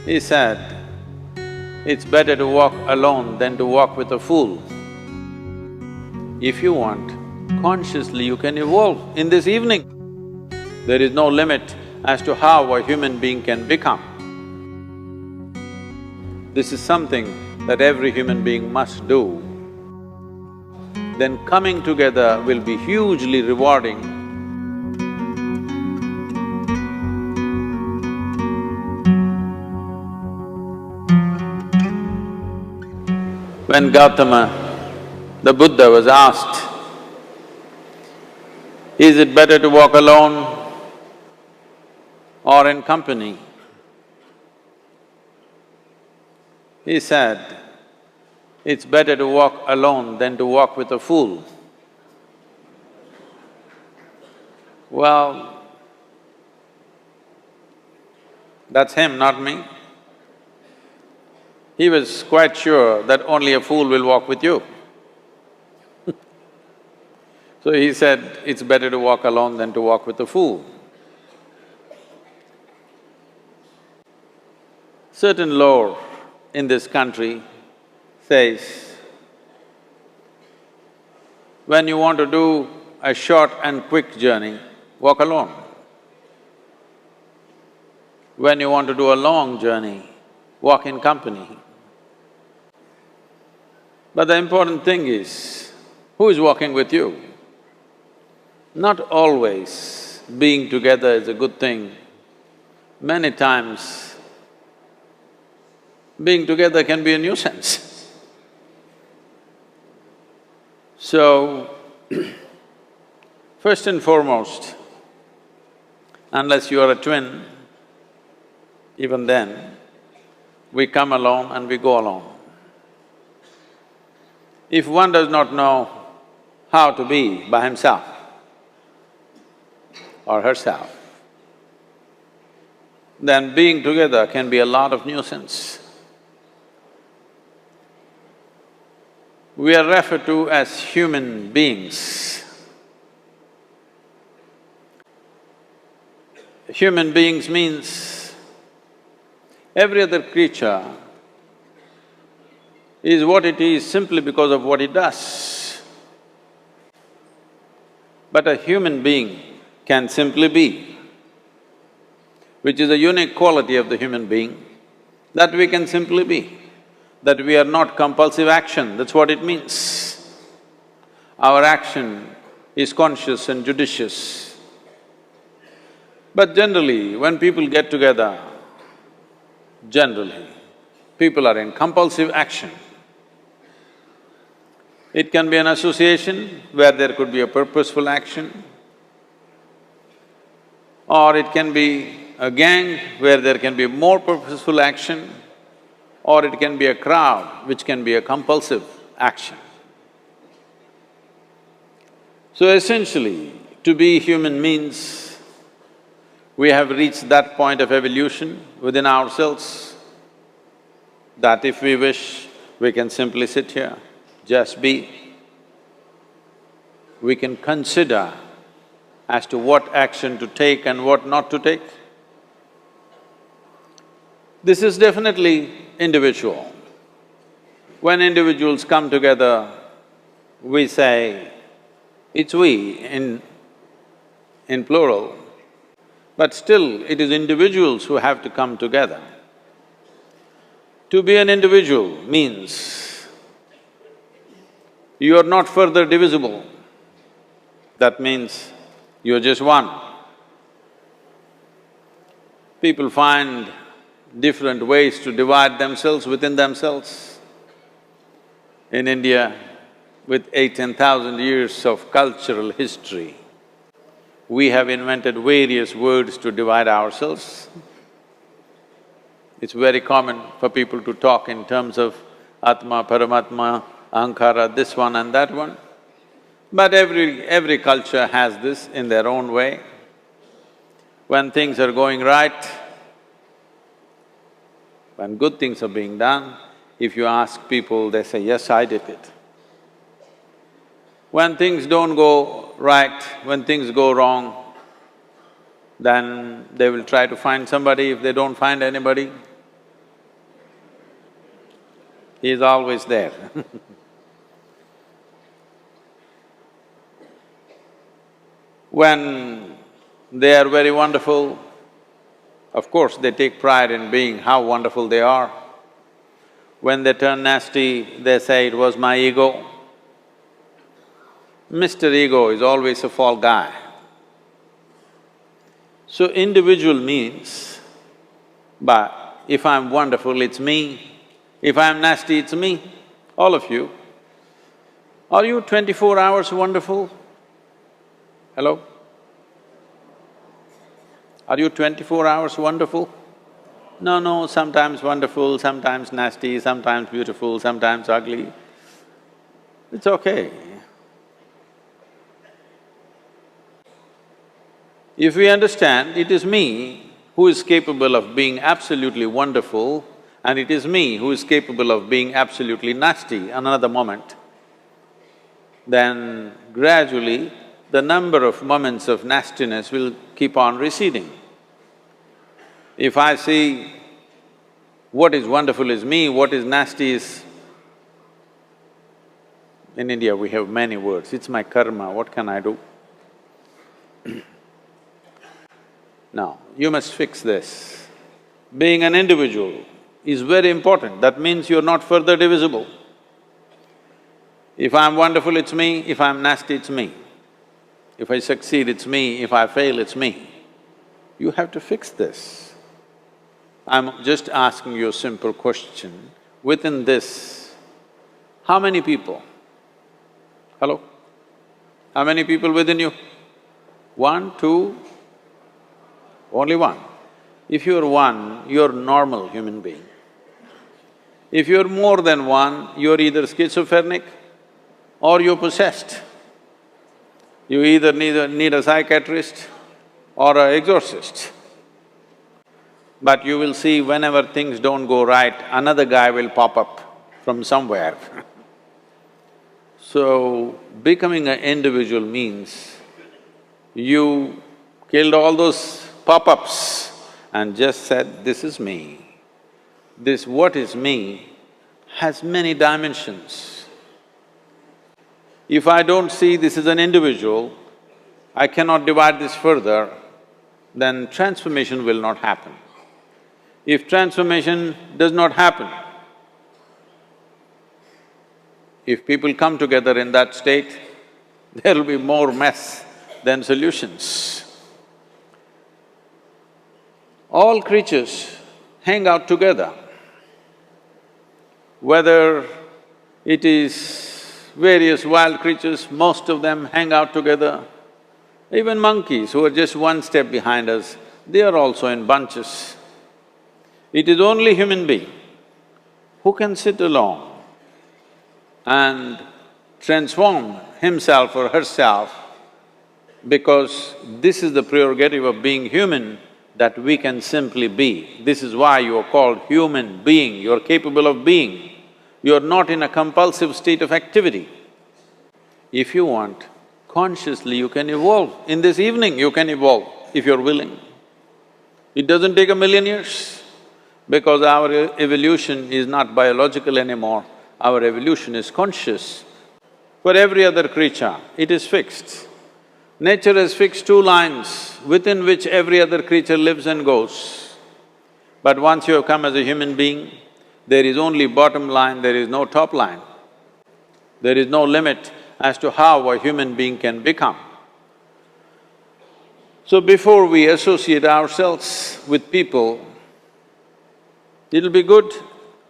He said, it's better to walk alone than to walk with a fool. If you want, consciously you can evolve in this evening. There is no limit as to how a human being can become. This is something that every human being must do. Then coming together will be hugely rewarding. When Gautama, the Buddha, was asked, is it better to walk alone or in company? He said, it's better to walk alone than to walk with a fool. Well, that's him, not me. He was quite sure that only a fool will walk with you. So he said, it's better to walk alone than to walk with a fool. Certain lore in this country says, when you want to do a short and quick journey, walk alone. When you want to do a long journey, walk in company. But the important thing is, who is walking with you? Not always being together is a good thing. Many times, being together can be a nuisance. So, first and foremost, unless you are a twin, even then, we come alone and we go alone. If one does not know how to be by himself or herself, then being together can be a lot of nuisance. We are referred to as human beings. Human beings means every other creature is what it is simply because of what it does. But a human being can simply be, which is a unique quality of the human being, that we can simply be, that we are not compulsive action, that's what it means. Our action is conscious and judicious. But generally, when people get together, generally, people are in compulsive action. It can be an association where there could be a purposeful action, or it can be a gang where there can be more purposeful action, or it can be a crowd which can be a compulsive action. So essentially, to be human means we have reached that point of evolution within ourselves that if we wish, we can simply sit here, just be. We can consider as to what action to take and what not to take. This is definitely individual. When individuals come together, we say, it's we in plural, but still it is individuals who have to come together. To be an individual means you are not further divisible. That means you're just one. People find different ways to divide themselves within themselves. In India, with 10,000 years of cultural history, we have invented various words to divide ourselves. It's very common for people to talk in terms of Atma, Paramatma, Ahankara, this one and that one. But every culture has this in their own way. When things are going right, when good things are being done, if you ask people, they say, yes, I did it. When things don't go right, when things go wrong, then they will try to find somebody. If they don't find anybody, He is always there. When they are very wonderful, of course they take pride in being how wonderful they are. When they turn nasty, they say, "It was my ego." Mr. Ego is always a fall guy. So individual means, but if I'm wonderful, it's me. If I'm nasty, it's me. All of you. Are you 24 hours wonderful? Hello? Are you 24 hours wonderful? No, sometimes wonderful, sometimes nasty, sometimes beautiful, sometimes ugly. It's okay. If we understand it is me who is capable of being absolutely wonderful and it is me who is capable of being absolutely nasty another moment, then gradually the number of moments of nastiness will keep on receding. If I see what is wonderful is me, what is nasty is… In India we have many words, it's my karma, what can I do? Now, you must fix this. Being an individual is very important, that means you're not further divisible. If I'm wonderful, it's me, if I'm nasty, it's me. If I succeed, it's me, if I fail, it's me. You have to fix this. I'm just asking you a simple question. Within this, how many people? Hello? How many people within you? One, two? Only one. If you're one, you're normal human being. If you're more than one, you're either schizophrenic or you're possessed. You either need a psychiatrist or an exorcist. But you will see whenever things don't go right, another guy will pop up from somewhere. So, becoming an individual means you killed all those pop-ups and just said, "This is me." This what is me has many dimensions. If I don't see this as an individual, I cannot divide this further, then transformation will not happen. If transformation does not happen, if people come together in that state, there will be more mess than solutions. All creatures hang out together. Whether it is various wild creatures, most of them hang out together. Even monkeys who are just one step behind us, they are also in bunches. It is only human being who can sit alone and transform himself or herself, because this is the prerogative of being human, that we can simply be. This is why you are called human being, you're capable of being. You're not in a compulsive state of activity. If you want, consciously you can evolve. In this evening you can evolve, if you're willing. It doesn't take 1,000,000 years, because our evolution is not biological anymore, our evolution is conscious. For every other creature, it is fixed. Nature has fixed two lines within which every other creature lives and goes. But once you have come as a human being, there is only bottom line, there is no top line. There is no limit as to how a human being can become. So before we associate ourselves with people, it'll be good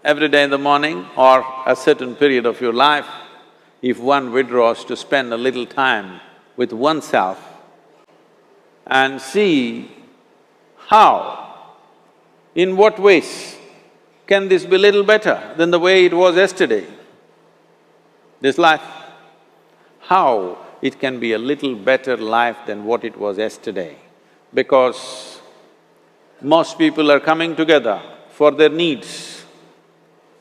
every day in the morning or a certain period of your life, if one withdraws to spend a little time with oneself and see how, in what ways can this be little better than the way it was yesterday, this life? How it can be a little better life than what it was yesterday? Because most people are coming together for their needs.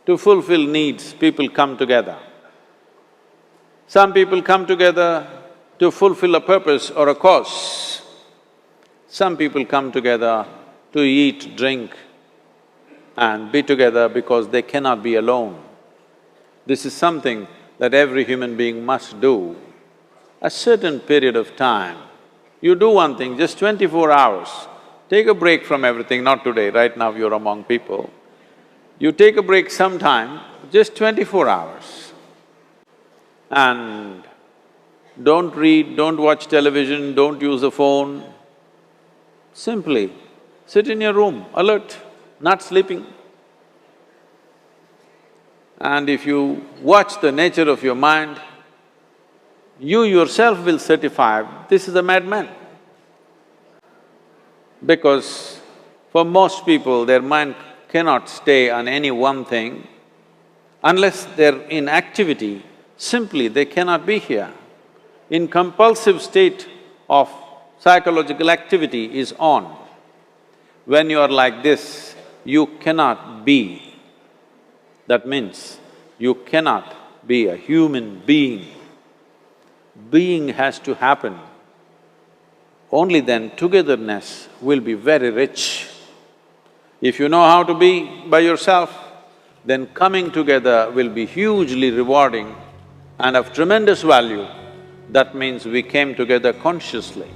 To fulfill needs, people come together. Some people come together to fulfill a purpose or a cause. Some people come together to eat, drink and be together because they cannot be alone. This is something that every human being must do. A certain period of time, you do one thing, just 24 hours, take a break from everything, not today, right now you're among people. You take a break sometime, just 24 hours. And don't read, don't watch television, don't use a phone. Simply sit in your room, alert, not sleeping. And if you watch the nature of your mind, you yourself will certify, this is a madman. Because for most people, their mind cannot stay on any one thing. Unless they're in activity, simply they cannot be here. In compulsive state of psychological activity is on. When you are like this, you cannot be. That means you cannot be a human being. Being has to happen. Only then togetherness will be very rich. If you know how to be by yourself, then coming together will be hugely rewarding and of tremendous value. That means we came together consciously.